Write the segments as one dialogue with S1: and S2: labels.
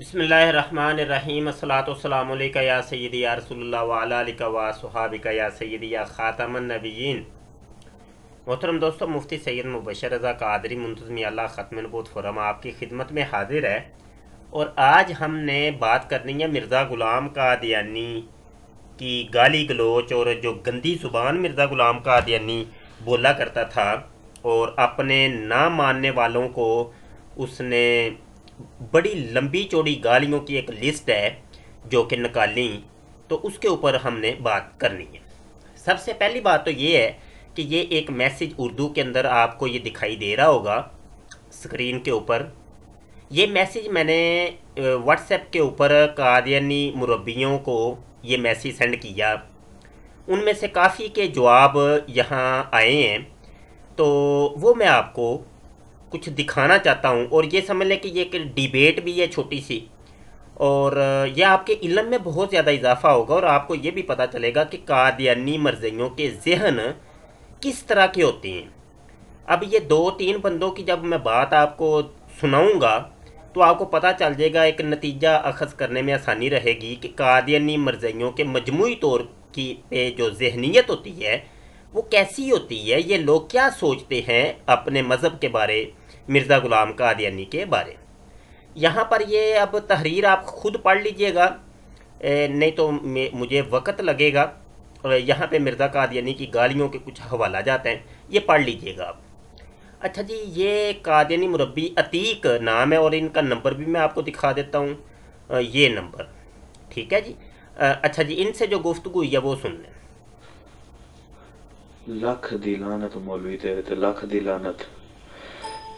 S1: बिस्मिल्लाहिर्रहमानिर्रहीम अस्सलातु वस्सलामु अलैका या सय्यदी या रसूलुल्लाह व अला आलिका व सुहाबिका या सय्यदी या खातमन नबिय्यीन। मोहतरम दोस्तों, मुफ्ती सैयद मुबशर रज़ा कादरी मुंतज़मी अल्लाह ख़त्म नबूत फ़ुरम आपकी खिदमत में हाजिर है। और आज हमने बात करनी है मिर्ज़ा ग़ुलाम कादियानी की गाली गलोच और जो गंदी ज़ुबान मिर्ज़ा ग़ुलाम कादियानी बोला करता था और अपने ना मानने वालों को उसने बड़ी लंबी चौड़ी गालियों की एक लिस्ट है जो कि निकाली, तो उसके ऊपर हमने बात करनी है। सबसे पहली बात तो ये है कि ये एक मैसेज उर्दू के अंदर आपको ये दिखाई दे रहा होगा स्क्रीन के ऊपर। ये मैसेज मैंने व्हाट्सएप के ऊपर कादियानी मुरब्बियों को ये मैसेज सेंड किया। उनमें से काफ़ी के जवाब यहाँ आए हैं, तो वो मैं आपको कुछ दिखाना चाहता हूँ। और ये समझ लें कि ये एक डिबेट भी है छोटी सी, और यह आपके इल्म में बहुत ज़्यादा इजाफा होगा और आपको ये भी पता चलेगा कि कादियानी मरज़इयों के ज़हन किस तरह के होते हैं। अब ये दो तीन बंदों की जब मैं बात आपको सुनाऊंगा तो आपको पता चल जाएगा, एक नतीजा अखज़ करने में आसानी रहेगी कि कादियानी मरज़इयों के मजमूई तौर की पे जो ज़हनीत होती है वो कैसी होती है, ये लोग क्या सोचते हैं अपने मज़हब के बारे, मिर्ज़ा ग़ुलाम कादियानी के बारे। यहाँ पर ये अब तहरीर आप ख़ुद पढ़ लीजिएगा, नहीं तो मुझे वक़्त लगेगा। और यहाँ पे मिर्ज़ा कादियानी की गालियों के कुछ हवाला जाते हैं, ये पढ़ लीजिएगा आप। अच्छा जी, ये कादियानी मुरब्बी अतीक नाम है और इनका नंबर भी मैं आपको दिखा देता हूँ, ये नंबर, ठीक है जी। अच्छा जी, इनसे जो गुफ्तगू हुई है वो सुन लें।
S2: लख दी लानत मौलवी तेरे ते, लख दी लानत।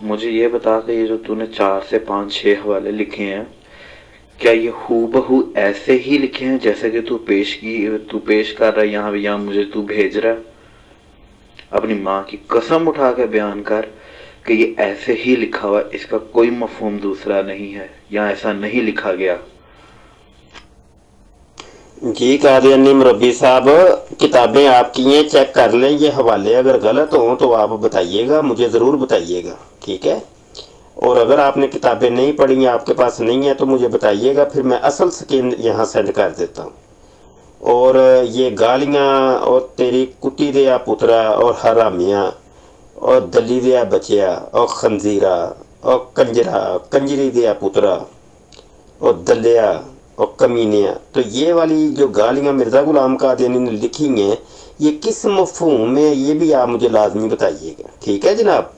S2: मुझे ये बता कि ये जो तूने 4 से 5 6 हवाले लिखे हैं, क्या ये हूबहू ऐसे ही लिखे हैं जैसे कि तू पेश कर रहा है यहाँ मुझे तू भेज रहा है? अपनी माँ की कसम उठा के बयान कर कि ये ऐसे ही लिखा हुआ, इसका कोई मफहूम दूसरा नहीं है, यहाँ ऐसा नहीं लिखा गया।
S1: जी कादियानी मुरब्बी साहब, किताबें आपकी हैं, चेक कर लें। ये हवाले अगर गलत हों तो आप बताइएगा, मुझे ज़रूर बताइएगा, ठीक है। और अगर आपने किताबें नहीं पढ़ी, आपके पास नहीं है, तो मुझे बताइएगा, फिर मैं असल स्किन यहाँ सेंड कर देता हूँ। और ये गालियाँ और तेरी कुत्ती दिया पुत्रा और हरामियाँ और दली दिया बचिया और खंजीरा और कंजरा कंजरी दिया पुत्रा और दलिया और कमीनिया, तो ये वाली जो गालियाँ मिर्ज़ा ग़ुलाम कादियानी ने लिखी हैं, ये किस मफ़हूम में, ये भी आप मुझे लाजमी बताइएगा, ठीक है जनाब।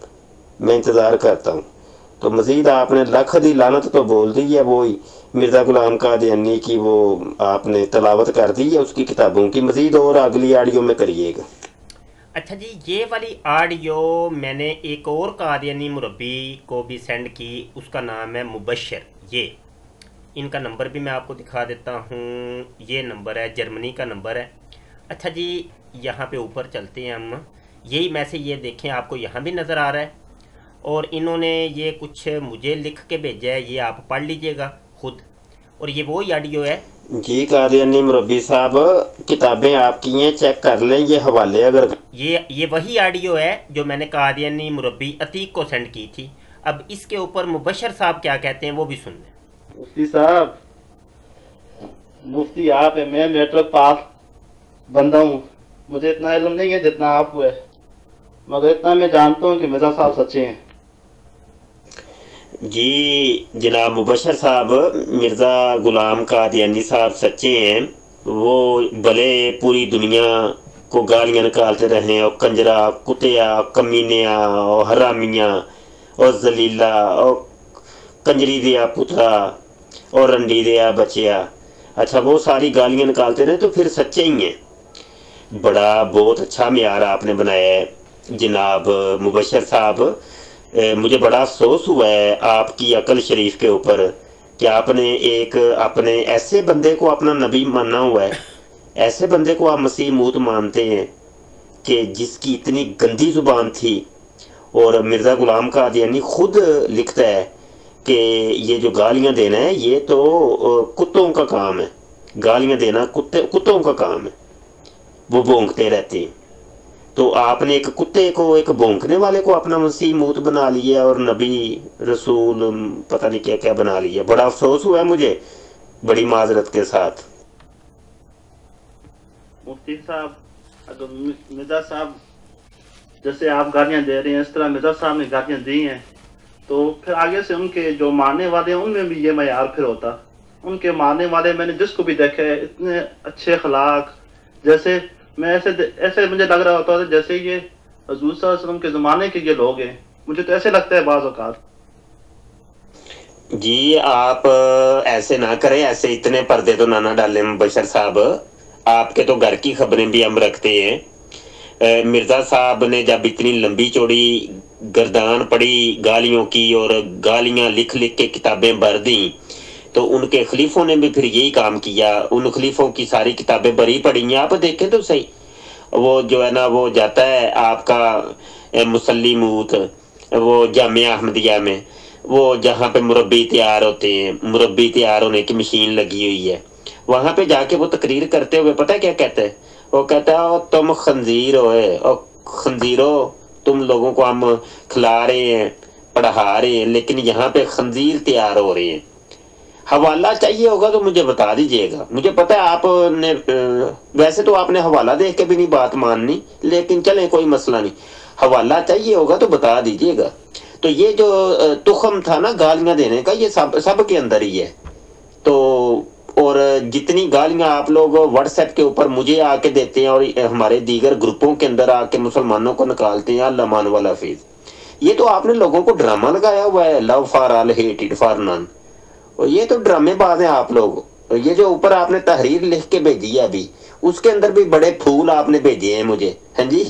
S1: मैं इंतज़ार करता हूँ। तो मज़ीद आपने लख दी लानत तो बोल दी है, वो मिर्ज़ा ग़ुलाम कादियानी की वो आपने तलावत कर दी है उसकी किताबों की, मज़ीद और अगली ऑडियो में करिएगा। अच्छा जी, ये वाली ऑडियो मैंने एक और कादियानी मुरब्बी को भी सेंड की, उसका नाम है मुबशर। ये इनका नंबर भी मैं आपको दिखा देता हूँ, ये नंबर है, जर्मनी का नंबर है। अच्छा जी, यहाँ पे ऊपर चलते हैं हम। यही मैसेज ये देखें, आपको यहाँ भी नज़र आ रहा है। और इन्होंने ये कुछ मुझे लिख के भेजा है, ये आप पढ़ लीजिएगा खुद। और ये वो ऑडियो है। जी कादियानी मुरब्बी साहब, किताबें आपकी हैं, चेक कर लें। ये हवाले अगर ये वही ऑडियो है जो मैंने कादियानी मुरब्बी अतीक को सेंड की थी। अब इसके ऊपर मुबशर साहब क्या कहते हैं वो भी सुन लें।
S3: मुफ्ती साहब, मुफ्ती आप है, मैं नेटवर्क पास बंदा हूँ, मुझे इतना इल्म नहीं है जितना आपको है, मगर इतना मैं जानता हूँ कि मिर्जा साहब सच्चे हैं।
S1: जी जनाब मुबशर साहब, मिर्ज़ा ग़ुलाम कादियानी साहब सच्चे हैं। वो भले पूरी दुनिया को गालियाँ निकालते रहे और कंजरा कुतिया कमीनिया और हरामियाँ और जलीला और कंजरी दिया पुतरा और रंडी दिया बचिया, अच्छा वो सारी गालियाँ निकालते रहे तो फिर सच्चे ही हैं। बड़ा बहुत अच्छा मेयार आपने बनाया है जनाब मुबशर साहब। मुझे बड़ा अफसोस हुआ है आपकी अकल शरीफ के ऊपर कि आपने एक अपने ऐसे बंदे को अपना नबी माना हुआ है, ऐसे बंदे को आप मसीह मूत मानते हैं कि जिसकी इतनी गंदी ज़ुबान थी। और मिर्ज़ा ग़ुलाम कादियानी खुद लिखता है कि ये जो गालियाँ देना है ये तो कुत्तों का काम है, गालियाँ देना कुत्तों का काम है, वो भौंकते रहते हैं। تو آپ نے ایک کتے کو، ایک بھونکنے والے کو اپنا مسیح موت بنا لیا اور نبی رسول پتہ نہیں کیا کیا بنا لیا. بڑا افسوس ہوا ہے مجھے، بڑی معذرت کے ساتھ.
S3: مفتی صاحب، اگر مرزا صاحب جیسے آپ گالیاں دے رہے ہیں اس طرح مرزا صاحب نے گالیاں دی ہیں، تو پھر آگے سے ان کے جو ماننے والے ہیں ان میں بھی یہ معیار پھر ہوتا. ان کے ماننے والے میں نے جس کو بھی دیکھا ہے اتنے اچھے اخلاق، جیسے میں ایسے مجھے لگ رہا ہوتا ہے جیسے یہ حضور صلی اللہ علیہ وسلم کے زمانے کے یہ لوگ ہیں. مجھے تو ایسے لگتا ہے بعض اوقات.
S1: جی آپ ایسے نہ کریں، ایسے اتنے پردے تو نہ ڈالیں مبشر صاحب. آپ کے تو گھر کی خبریں بھی ہم رکھتے ہیں. مرزا صاحب نے جب اتنی لمبی چوڑی گردان پڑی گالیوں کی اور گالیاں لکھ لکھ کے کتابیں بھر دیں، تو ان کے خلیفوں نے بھی پھر یہی کام کیا. ان خلیفوں کی ساری کتابیں بھری پڑی ہیں، آپ دیکھیں تو صحیح. وہ جو ہے نا وہ جاتا ہے آپ کا مسلی موت، وہ جامعہ احمدیہ میں، وہ جہاں پہ مربی تیار ہوتے ہیں، مربی تیار ہونے کی مشین لگی ہوئی ہے، وہاں پہ جا کے وہ تقریر کرتے ہوئے پتہ کیا کہتے ہیں؟ وہ کہتا ہے تم خنزیر ہوئے، اور خنزیرو تم لوگوں کو ہم کھلا رہے ہیں، پڑھا رہے ہیں، لیکن یہاں پہ خنزیر تیار ہو رہے ہیں. حوالہ چاہیے ہوگا تو مجھے بتا دیجئے گا. مجھے پتہ ہے آپ نے ویسے تو آپ نے حوالہ دیکھ کے بھی نہیں بات ماننی، لیکن چلیں کوئی مسئلہ نہیں. حوالہ چاہیے ہوگا تو بتا دیجئے گا. تو یہ جو تخم تھا نا گالیاں دینے کا، یہ سب کے اندر ہی ہے. تو اور جتنی گالیاں آپ لوگ واٹس ایپ کے اوپر مجھے آ کے دیتے ہیں اور ہمارے دیگر گروپوں کے اندر آ کے مسلمانوں کو نکالتے ہیں اللہ مان والا فیض، یہ تو آپ نے لوگوں کو ڈرامہ لگایا ہوا ہے. Love for all hated for none. اور یہ تو ڈرامے باز ہیں آپ لوگ. یہ جو اوپر آپ نے تحریر لکھ کے بھیجی ہے ابھی، اس کے اندر بھی بڑے پھول آپ نے بھیجے ہیں مجھے. ہاں جی،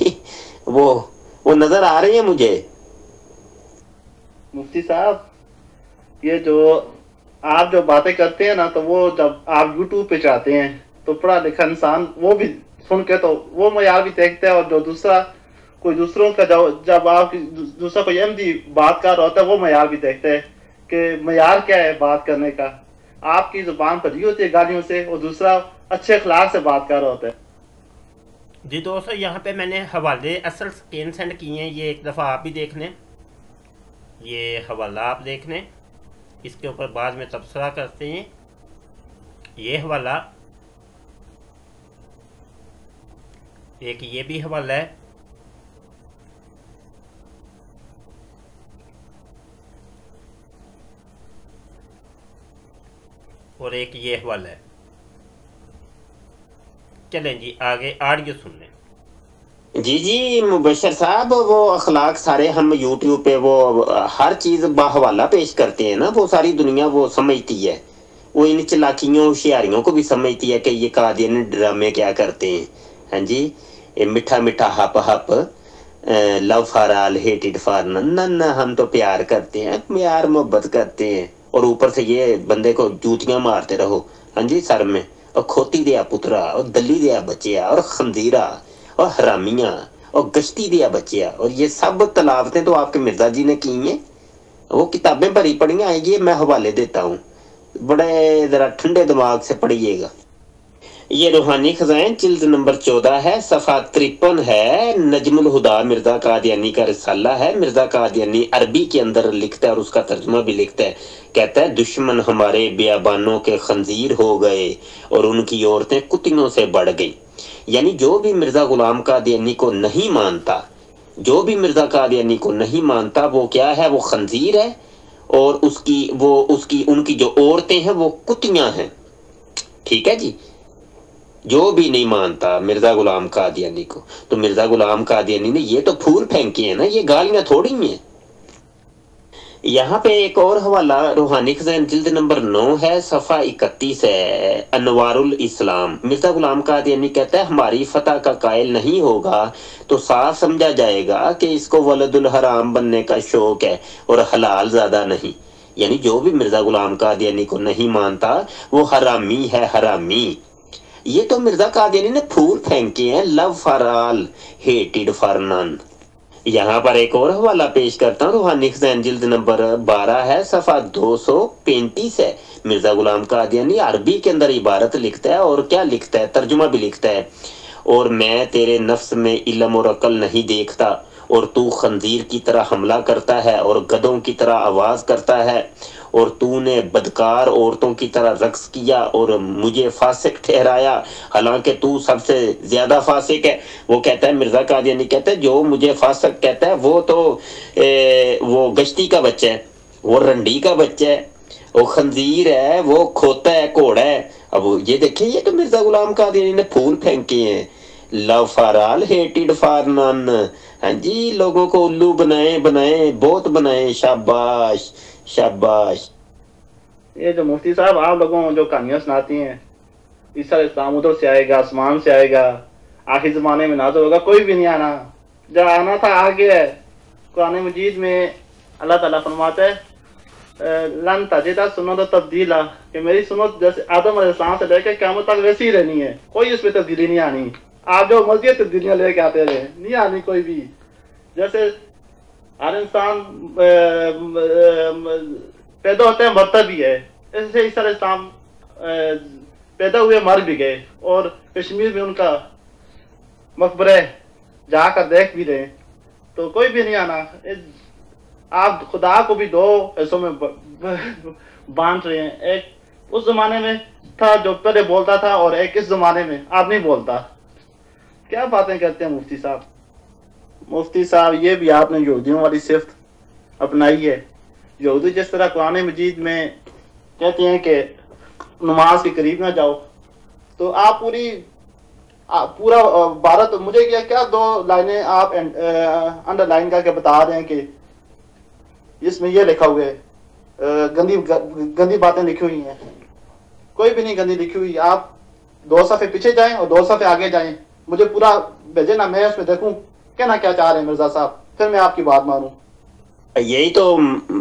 S1: وہ نظر آ رہے ہیں مجھے.
S3: مفتی صاحب، یہ جو آپ جو باتیں کرتے ہیں نا، تو وہ جب آپ یوٹیوب پہ چاہتے ہیں تو پڑھا لکھا انسان وہ بھی سن کے تو وہ معیار بھی دیکھتا ہے. اور جو دوسرا کوئی دوسروں کا جب آپ دوسرا کوئی احمدی بات کر رہا ہوتا ہے وہ معیار بھی دیکھتا ہے کہ معیار کیا ہے بات کرنے کا. آپ کی زبان پر ہوتی ہے گالیوں سے، اور دوسرا اچھے اخلاق سے بات کر رہا ہوتا ہے.
S1: جی دوستو، یہاں پہ میں نے حوالے اصل سکین سینڈ کیے ہیں، یہ ایک دفعہ آپ بھی دیکھ لیں. یہ حوالہ آپ دیکھ لیں، اس کے اوپر بعد میں تبصرہ کرتے ہیں. یہ حوالہ، ایک یہ بھی حوالہ ہے، اور ایک یہ حوالہ ہے. چلیں جی آگے آڈیو سن لیں. جی جی مبشر صاحب، وہ اخلاق سارے ہم یوٹیوب پہ وہ ہر چیز باحوالہ پیش کرتے ہیں نا، وہ ساری دنیا وہ سمجھتی ہے. وہ ان چلاکیوں ہوشیاریوں کو بھی سمجھتی ہے کہ یہ قادیانی ڈرامے کیا کرتے ہیں. ہاں جی، میٹھا میٹھا hip hip, love for all hated for none. None ہم تو پیار کرتے ہیں، پیار محبت کرتے ہیں، اور اوپر سے یہ بندے کو جوتیاں مارتے رہو ہاں جی سر میں، اور کھوتی دیا پترا، اور دلی دیا بچیا، اور خندیرہ، اور حرامیاں، اور گشتی دیا بچیا. اور یہ سب تلاوتیں تو آپ کے مرزا جی نے کی ہیں. وہ کتابیں بھری پڑی ہیں. آئیے میں حوالے دیتا ہوں، بڑے ذرا ٹھنڈے دماغ سے پڑھیے گا. یہ روحانی خزائن جلد نمبر 14 ہے، صفحہ 53 ہے. نجم الہدا مرزا قادیانی کا رسالہ ہے. مرزا قادیانی عربی کے اندر لکھتا ہے اور اس کا ترجمہ بھی لکھتا ہے. کہتا ہے دشمن ہمارے بیابانوں کے خنزیر ہو گئے اور ان کی عورتیں کتیوں سے بڑھ گئیں. یعنی جو بھی مرزا غلام قادیانی کو نہیں مانتا، جو بھی مرزا قادیانی کو نہیں مانتا، وہ کیا ہے؟ وہ خنزیر ہے، اور ان کی جو عورتیں ہیں وہ کتیاں ہیں. ٹھیک ہے جی، جو بھی نہیں مانتا مرزا غلام قادیانی کو. تو مرزا غلام قادیانی نے یہ تو پھول پھینکے ہیں نا، یہ گالیاں تھوڑی ہیں. یہاں پہ ایک اور حوالہ روحانی خزائن جلد نمبر 9 ہے، صفحہ 31 ہے، انوار الاسلام. مرزا غلام قادیانی کہتا ہے ہماری فتح کا قائل نہیں ہوگا تو صاف سمجھا جائے گا کہ اس کو ولد الحرام بننے کا شوق ہے اور حلال زیادہ نہیں. یعنی جو بھی مرزا غلام قادیانی کو نہیں مانتا وہ حرامی ہے، حرامی. یہ تو مرزا قادیانی نے پھول پھینکے ہیں، love for all hated for none. یہاں پر ایک اور حوالہ پیش کرتا ہوں، روحانی خزائن جلد نمبر 12 ہے، صفحہ 235 ہے. مرزا غلام قادیانی عربی کے اندر عبارت لکھتا ہے، اور کیا لکھتا ہے؟ ترجمہ بھی لکھتا ہے. اور میں تیرے نفس میں علم اور عقل نہیں دیکھتا، اور تو خنزیر کی طرح حملہ کرتا ہے اور گدھوں کی طرح آواز کرتا ہے، اور تو نے بدکار عورتوں کی طرح رقص کیا اور مجھے فاسق ٹھہرایا، حالانکہ تو سب سے زیادہ فاسق ہے۔ وہ کہتا ہے، مرزا قادیانی کہتا ہے جو مجھے فاسق کہتا ہے وہ تو وہ گشتی کا بچہ ہے، وہ رنڈی کا بچہ ہے، وہ خنزیر ہے، وہ کھوتا ہے، گھوڑا ہے۔ اب یہ دیکھیں، یہ تو مرزا غلام قادیانی نے پھول پھینکے ہیں، love for all hated for none. ہاں جی، لوگوں کو الو بنائیں بہت بنائیں، شاباش شاباش۔
S3: یہ جو مفتی صاحب آپ لوگوں جو کہانیاں سناتی ہیں، عیسیٰ علیہ السلام ادھر سے آئے گا، آسمان سے آئے گا، آخری زمانے میں نازل ہوگا، کوئی بھی نہیں آنا، جب آنا تھا آ گیا ہے۔ قرآن مجید میں اللہ تعالیٰ فرماتا ہے لن تجد سنت تبدیلا، کہ میری سنت جیسے آدم علیہ السلام سے لے کے قیامت تک ویسی ہی رہنی ہے، کوئی اس میں تبدیلی نہیں آنی۔ آپ جو مرضی تبدیلیاں لے کے آتے رہے، نہیں آنی کوئی بھی۔ جیسے ہر انسان پیدا ہوتا ہے مرتا بھی ہے، ایسے عیسیٰ علیہ السلام پیدا ہوئے مر بھی گئے، اور کشمیر میں ان کا مقبرہ جا کر دیکھ بھی رہے، تو کوئی بھی نہیں آنا۔ آپ خدا کو بھی دو حصوں میں بانٹ رہے ہیں، ایک اس زمانے میں تھا جو پہلے بولتا تھا، اور ایک اس زمانے میں آپ نہیں بولتا۔ کیا باتیں کرتے ہیں مفتی صاحب۔ مفتی صاحب یہ بھی آپ نے یہودیوں والی صفت اپنائی ہے۔ یہودی جس طرح قرآن مجید میں کہتے ہیں کہ نماز کے قریب نہ جاؤ، تو آپ پورا بھارت مجھے کیا دو لائنیں آپ انڈر لائن کر کے بتا دیں کہ اس میں یہ لکھا ہوا ہے، گندی باتیں لکھی ہوئی ہیں۔ کوئی بھی نہیں گندی لکھی ہوئی، آپ 2 صفحے پیچھے جائیں اور 2 صفحے آگے جائیں، مجھے پورا بھیجے نا، میں اس میں دیکھوں کہنا کیا چاہ رہے ہیں مرزا صاحب، پھر میں آپ کی بات مانوں۔
S1: یہی تو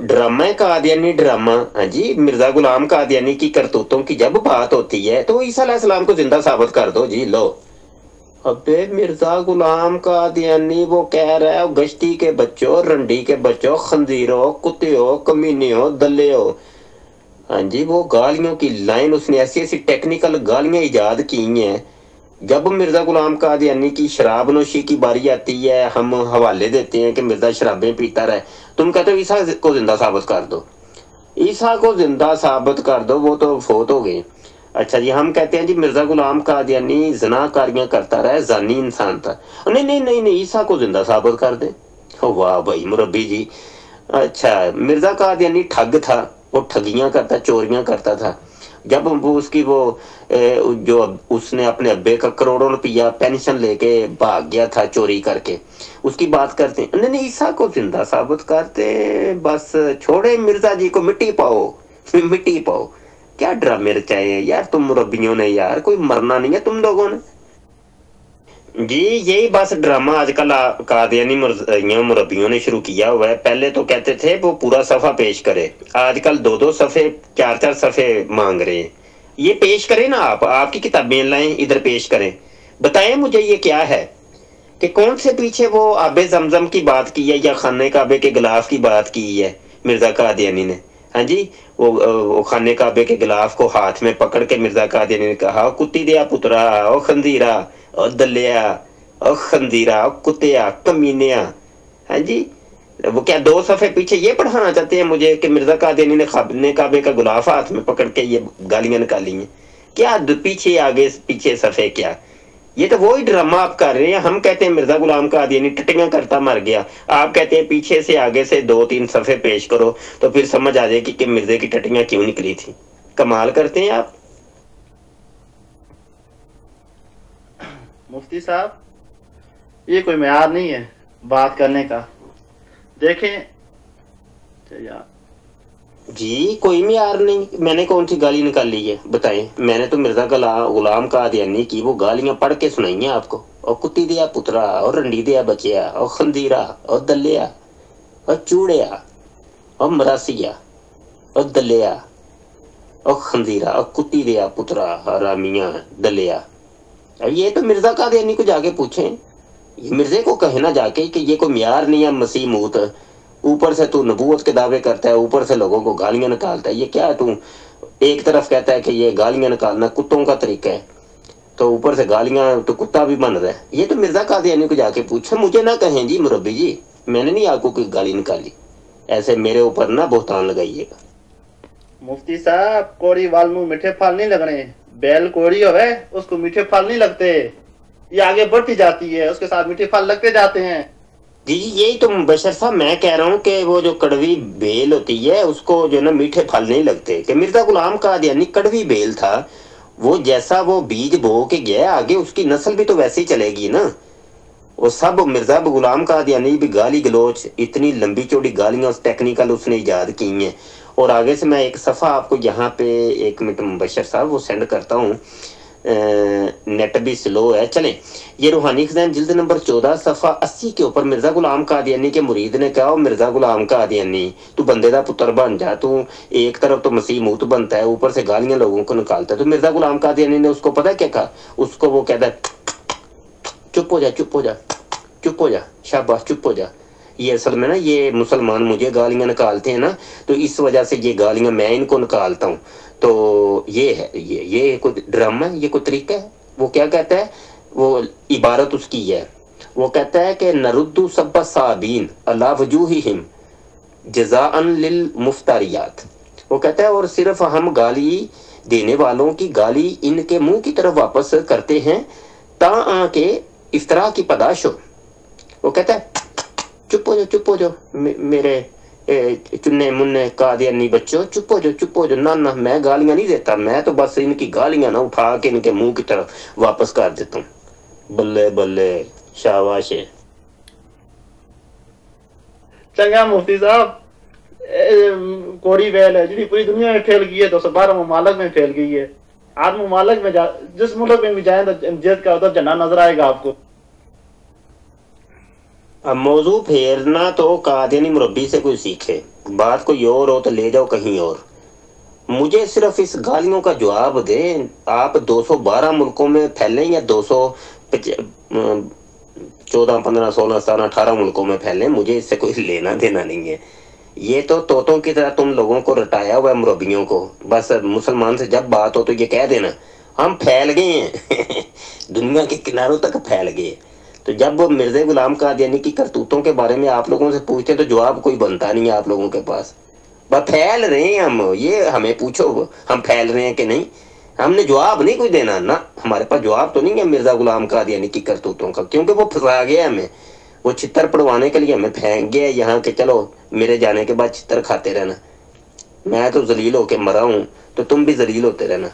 S1: ڈرامہ ہے، قادیانی ڈرامہ۔ ہاں جی، مرزا غلام قادیانی کی کرتوتوں کی جب بات ہوتی ہے تو عیسیٰ علیہ السلام کو زندہ ثابت کر دو جی، لو۔ ابے مرزا غلام قادیانی وہ کہہ رہا ہے گشتی کے بچوں، رنڈی کے بچوں، خنزیروں، کتےوں، کمینیوں، دلیوں۔ ہاں جی، وہ گالیوں کی لائن اس نے ایسی ایسی ٹیکنیکل گالیاں ایجاد کی ہیں۔ جب مرزا غلام قادیانی کی شراب نوشی کی باری آتی ہے، ہم حوالے دیتے ہیں کہ مرزا شرابیں پیتا رہے، تم کہتے ہو عیسیٰ کو زندہ ثابت کر دو، عیسیٰ کو زندہ ثابت کر دو، وہ تو فوت ہو گئے۔ اچھا جی، ہم کہتے ہیں جی مرزا غلام قادیانی زنا کاریاں کرتا رہا، زانی انسان تھا، نہیں، عیسیٰ کو زندہ ثابت کر دیں۔ واہ بھائی مربی جی۔ اچھا، مرزا قادیانی ٹھگ تھا، وہ ٹھگیاں کرتا، چوریاں کرتا تھا۔ جب وہ اس کی جو اس نے اپنے ابے کا کروڑوں روپیہ پینشن لے کے بھاگ گیا تھا چوری کر کے، اس کی بات کرتے ہیں، نہیں عیسیٰ کو زندہ ثابت کرتے، بس چھوڑے مرزا جی کو، مٹی پاؤ مٹی پاؤ۔ کیا ڈرامے رچائے ہیں یار تم مربیوں نے، یار کوئی مرنا نہیں ہے تم لوگوں نے جی۔ یہی بس ڈرامہ آج کل قادیانی مربیوں نے شروع کیا ہوا ہے۔ پہلے تو کہتے تھے وہ پورا صفحہ پیش کرے، آج کل 2 صفحے 4 صفحے مانگ رہے ہیں۔ یہ پیش کریں نا، آپ کی کتابیں لائیں ادھر پیش کریں، بتائیں مجھے یہ کیا ہے کہ کون سے پیچھے وہ آب زمزم کی بات کی ہے یا خانہ کعبے کے غلاف کی بات کی ہے مرزا قادیانی نے۔ ہاں جی، وہ خانہ کعبے کے غلاف کو ہاتھ میں پکڑ کے مرزا قادیانی نے کہا، کتی دیا پترا، او خندیرا، او دلیا، او خندیرا، او کتیا، کمینیا۔ ہاں جی، وہ کیا 2 صفحے پیچھے یہ پڑھانا چاہتے ہیں مجھے کہ مرزا قادیانی نے خانہ کعبے کا غلاف ہاتھ میں پکڑ کے یہ گالیاں نکالی ہیں؟ کیا پیچھے آگے پیچھے صفحے کیا؟ یہ تو وہی ڈرامہ آپ کر رہے ہیں۔ ہم کہتے ہیں مرزا غلام قادیانی ٹٹیاں کرتا مر گیا، آپ کہتے ہیں پیچھے سے آگے سے 2-3 صفحے پیش کرو تو پھر سمجھ آ جائے گی کہ مرزے کی ٹٹیاں کیوں نکلی تھی۔ کمال کرتے ہیں آپ۔
S3: مفتی صاحب یہ کوئی معیار نہیں ہے بات کرنے کا، دیکھیں
S1: جی کوئی معیار نہیں، میں نے کون سی گالی نکالی ہے بتائیں؟ میں نے تو مرزا غلام قادیانی کی وہ گالیاں پڑھ کے سنائی ہیں آپ کو، اور کتی دیا پترا، اور رنڈی دیا بچیا، اور خندیرا، اور دلیا، اور چوڑیا، اور مراسیا، اور دلیا، اور خندیرا، اور کتی دیا پترا، حرامیاں، دلیا۔ اب یہ تو مرزا قادیانی کو جا کے پوچھیں، مرزے کو کہے نا جا کے کہ یہ کوئی معیار نہیں ہے مسیح موت، اوپر سے تو نبوت کے دعوے کرتا ہے، اوپر سے لوگوں کو گالیاں نکالتا ہے، یہ کیا ہے؟ تو ایک طرف کہتا ہے کہ یہ گالیاں نکالنا کتوں کا طریقہ ہے، तो ऊपर से गालियां, तो कुत्ता भी बन रहा है। ये तो मिर्जा कादियानी को जाके पूछे, मुझे ना कहें जी मुरब्बी जी, मैंने नहीं आपको कोई गाली निकाली, ऐसे मेरे ऊपर ना बोहतान लगाइएगा।
S3: मुफ्ती साहब, कोड़ी वाल में मीठे फल नहीं लगने, बैल कोड़ी होवे उसको मीठे फल नहीं लगते, ये आगे बढ़ती जाती है, उसके साथ मीठे फल लगते जाते हैं।
S1: जी जी, यही तो बशर साहब मैं कह रहा हूँ कि वो जो कड़वी बेल होती है उसको जो ना मीठे फल नहीं लगते। कि मिर्जा गुलाम कादियानी कड़वी बेल था, वो जैसा वो बीज बो के गया आगे उसकी नस्ल भी तो वैसे ही चलेगी ना। वो सब मिर्जा गुलाम कादियानी भी गाली गलोच, इतनी लंबी चौड़ी गालियां उस टेक्निकल उसने इजाद की हैं। और आगे से मैं एक सफ़ा आपको यहाँ पे 1 मिनट मुबशर साहब वो सेंड करता हूँ, नेट भी स्लो है। चलें, ये रूहानी खजान जिल्द नंबर 14 सफ़ा 80 के ऊपर मिर्जा गुलाम कादियानी के मुरीद ने कहा, मिर्जा गुलाम कादियानी तू बंदे दा पुत्र बन जा, तू एक तरफ तो मसीह मूत बनता है, ऊपर से गालियां लोगों को निकालता है। तो मिर्जा गुलाम कादियानी ने उसको पता क्या कहा, उसको वो कहता है चुप हो जा, चुप हो जा, चुप हो जा, शाबाश चुप हो जा। ये असल में ना ये मुसलमान मुझे गालियां निकालते हैं ना, तो इस वजह से ये गालियां मैं इनको निकालता हूँ। तो ये है, ये कोई ड्रामा है, ये कोई तरीका है। वो क्या कहता है, वो इबारत उसकी है, वो कहता है कि नरुद्दु सब्बा साबीन अला वजूहिहिम जज़ाअन लिल मुफ्तारियात। वो कहता है और सिर्फ हम गाली देने वालों की गाली इनके मुंह की तरफ वापस करते हैं ता के इफ्तरा की पदाश हो। वो कहता है चुप हो जाओ, चुप हो जाओ मेरे चुन्ने मुन्ने कादियानी बच्चों, चुप हो जाओ, चुप हो जाओ। ना ना, मैं गालियां नहीं देता, मैं तो बस इनकी गालियां ना उठा के इनके मुंह की तरफ वापस कर देता हूँ। बल्ले बल्ले, शाबाश है।
S3: चंगा मुफ्ती साहब, कोड़ी बैल है जी पूरी दुनिया में फैल गई है, 212 ममालक में फैल गई है। आज ममालक में जिस मुल्क में भी जाए तो जेद का उधर झंडा नजर आएगा आपको।
S1: अब मौजू फेरना तो कादियानी मुरब्बी से कोई सीखे, बात कोई और हो तो ले जाओ कहीं और। मुझे सिर्फ इस गालियों का जवाब दे, आप 212 मुल्कों में फैले या 214 15 16 17 18 मुल्कों में फैले, मुझे इससे कोई लेना देना नहीं है। ये तो तोतों की तरह तुम लोगों को रटाया हुआ है, मुरब्बियों को। बस मुसलमान से जब बात हो तो ये कह देना हम फैल गए हैं दुनिया के किनारों तक फैल गए। तो जब वो मिर्जा गुलाम कादियानी की करतूतों के बारे में आप लोगों से पूछते तो जवाब कोई बनता नहीं है आप लोगों के पास। बस फैल रहे हैं हम, ये हमें पूछो हम फैल रहे हैं कि नहीं, हमने जवाब नहीं कोई देना ना, हमारे पास जवाब तो नहीं है मिर्जा गुलाम कादियानी की करतूतों का, क्योंकि वो फंसा गया हमें, वो चित्तर पड़वाने के लिए हमें फेंक गया यहाँ के चलो मेरे जाने के बाद चित्तर खाते रहना। मैं तो जलील होके मरा हूँ तो तुम भी जलील होते रहना।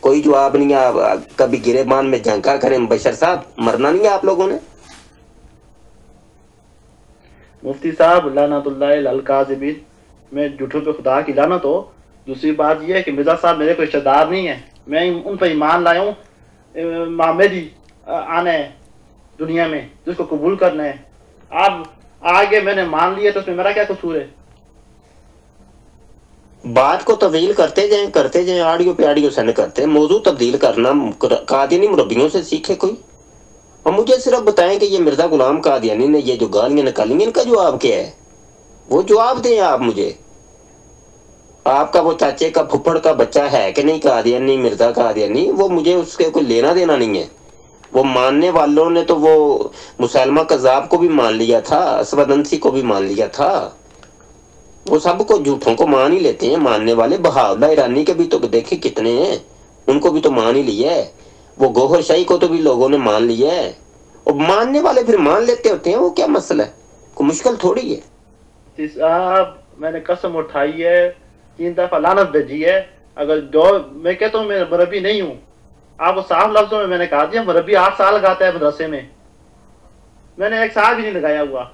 S1: कोई जवाब नहीं है, कभी गिरेबान में झंका करें बशर साहब, मरना नहीं है आप लोगों ने।
S3: मुफ्ती साहब लानतुल्लाह अल काज़िबीन, मैं झूठों पे खुदा की लानत हो। दूसरी बात यह है कि मिर्जा साहब मेरे कोई रिश्तेदार नहीं है, मैं उन पर ईमान लाया हूँ, मामेदी आना है दुनिया में जिसको कबूल करना है। आप आगे मैंने मान लिया तो उसमें मेरा क्या कसूर है।
S1: बात को तब्दील करते जाएं, आडियो पे आडियो सेंड करते हैं। मौजू तब्दील करना कादियानी मुरब्बियों से सीखे कोई, और मुझे सिर्फ बताएं कि ये मिर्जा गुलाम कादियानी ने ये जो गालियां निकाली इनका जवाब क्या है, वो जवाब दें आप मुझे। आपका वो चाचे का फुफड़ का बच्चा है कि नहीं कादियानी, मिर्जा कादियानी, वो मुझे उसके कोई लेना देना नहीं है। वो मानने वालों ने तो वो मुसलमा कज़ाब को भी मान लिया था, असवदंसी को भी मान लिया था, वो सबको झूठों को मान ही लेते हैं मानने वाले। बहावला ईरानी के भी तो देखे कितने हैं, उनको भी तो मान ही लिया है। वो गौहर शाही को तो भी लोगों ने मान लिया है, और मानने वाले फिर मान लेते होते हैं, वो क्या मसला है, कोई मुश्किल थोड़ी है।
S3: साहब मैंने कसम उठाई है, 3 दफा लानत भेजी है, अगर जो मैं कहता हूँ मैं मुरब्बी नहीं हूँ, आपको साफ लफ्जों में मैंने कहा दिया, मुरब्बी 8 साल गाता है मदरसे में, मैंने 1 साल भी नहीं लगाया हुआ।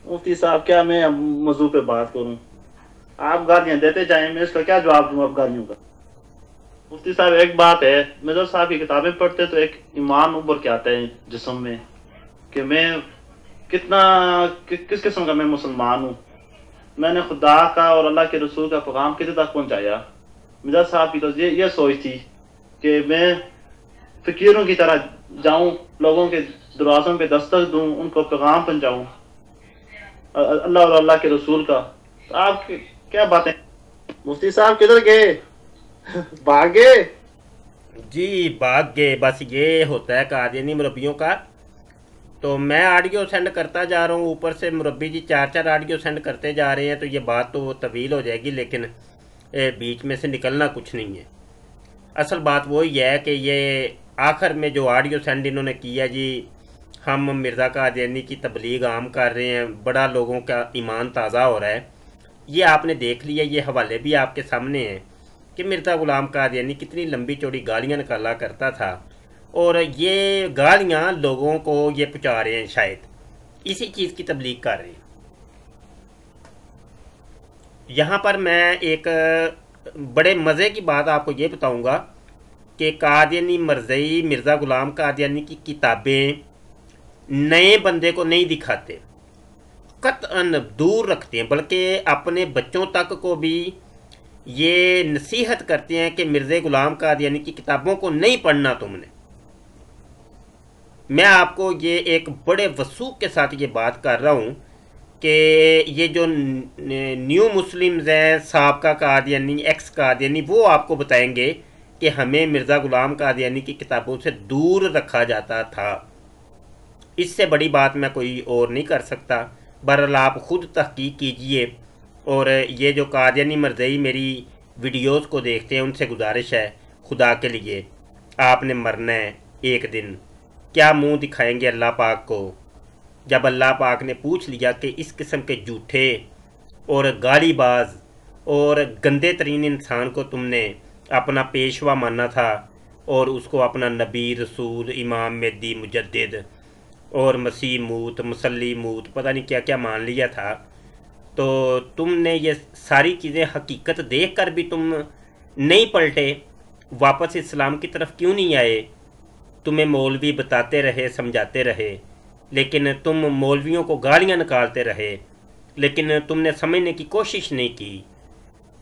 S3: मुफ्ती साहब क्या मैं मौजू पे बात करूं, आप गालियां देते जाएं, मैं इसका क्या जवाब दूं आप गालियों का। मुफ्ती साहब एक बात है, मिर्जा साहब की किताबें पढ़ते तो एक ईमान उभर के आता है जिस्म में कि मैं कितना किस किस्म का मैं मुसलमान हूँ, मैंने खुदा का और अल्लाह के रसूल का पैगाम कितने तक पहुँचाया। मिर्जा साहब की तो ये सोच थी कि मैं फकीरों की तरह जाऊं, लोगों के दरवाज़ों पे दस्तक दूं, उनको पैगाम पहुंचाऊं अल्लाह और अल्लाह के रसूल का। तो आप क्या बातें। मुफ्ती साहब किधर गए, भागे।
S1: जी भाग गए, बस ये होता है कादियानी मुरब्बियों का। तो मैं ऑडियो सेंड करता जा रहा हूँ, ऊपर से मुरब्बी जी 4 ऑडियो सेंड करते जा रहे हैं, तो ये बात तो तवील हो जाएगी, लेकिन बीच में से निकलना कुछ नहीं है। असल बात वही है कि ये आखिर में जो ऑडियो सेंड इन्होंने किया जी, हम मिर्ज़ा कादियानी की तबलीग आम कर रहे हैं, बड़ा लोगों का ईमान ताज़ा हो रहा है। ये आपने देख लिया, ये हवाले भी आपके सामने हैं कि मिर्ज़ा ग़ुलाम कादियानी कितनी लंबी चौड़ी गालियाँ निकाला करता था, और ये गालियाँ लोगों को ये पहुँचा रहे हैं, शायद इसी चीज़ की तबलीग कर रहे हैं। यहाँ पर मैं एक बड़े मज़े की बात आपको ये बताऊँगा कि कादियानी मरज़ई मिर्ज़ा ग़ुलाम कादियानी की किताबें नए बंदे को नहीं दिखाते, कतअन दूर रखते हैं, बल्कि अपने बच्चों तक को भी ये नसीहत करते हैं कि मिर्ज़ा ग़ुलाम कादियानी की किताबों को नहीं पढ़ना तुमने। मैं आपको ये एक बड़े वसूख के साथ ये बात कर रहा हूँ कि ये जो न्यू मुस्लिम्स हैं, साबका कादियानी, एक्स कादियानी, वो आपको बताएंगे कि हमें मिर्ज़ा ग़ुलाम कादियानी की किताबों से दूर रखा जाता था। इससे बड़ी बात मैं कोई और नहीं कर सकता। बहरहाल आप ख़ुद तहकीक कीजिए, और ये जो कादियानी मरज़ई मेरी वीडियोस को देखते हैं, उनसे गुजारिश है, खुदा के लिए आपने मरना है एक दिन, क्या मुंह दिखाएंगे अल्लाह पाक को? जब अल्लाह पाक ने पूछ लिया कि इस किस्म के झूठे और गालीबाज और गंदे तरीन इंसान को तुमने अपना पेशवा माना था, और उसको अपना नबी, रसूल, इमाम, मेहदी, मुजद्दिद और मसीह मूत, मुसल्ली मूत, पता नहीं क्या क्या मान लिया था, तो तुमने ये सारी चीज़ें हकीकत देख कर भी तुम नहीं पलटे, वापस इस्लाम की तरफ क्यों नहीं आए? तुम्हें मौलवी बताते रहे, समझाते रहे, लेकिन तुम मौलवियों को गालियाँ निकालते रहे, लेकिन तुमने समझने की कोशिश नहीं की।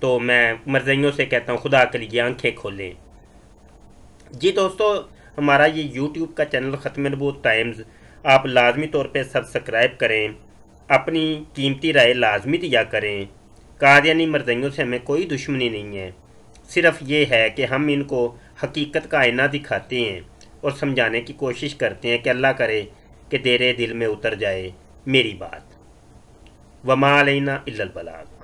S1: तो मैं मरज़इयों से कहता हूँ, खुदा के लिए आंखें खोलें। जी दोस्तों, हमारा ये यूट्यूब का चैनल ख़त्म नबूवत टाइम्स आप लाजमी तौर पे सब्सक्राइब करें, अपनी कीमती राय लाजमी दिया करें। कादियानी मरज़इयों से हमें कोई दुश्मनी नहीं है, सिर्फ़ ये है कि हम इनको हकीकत का आईना दिखाते हैं और समझाने की कोशिश करते हैं कि अल्लाह करे कि तेरे दिल में उतर जाए मेरी बात। वमा अलैना इल्लल बलाग।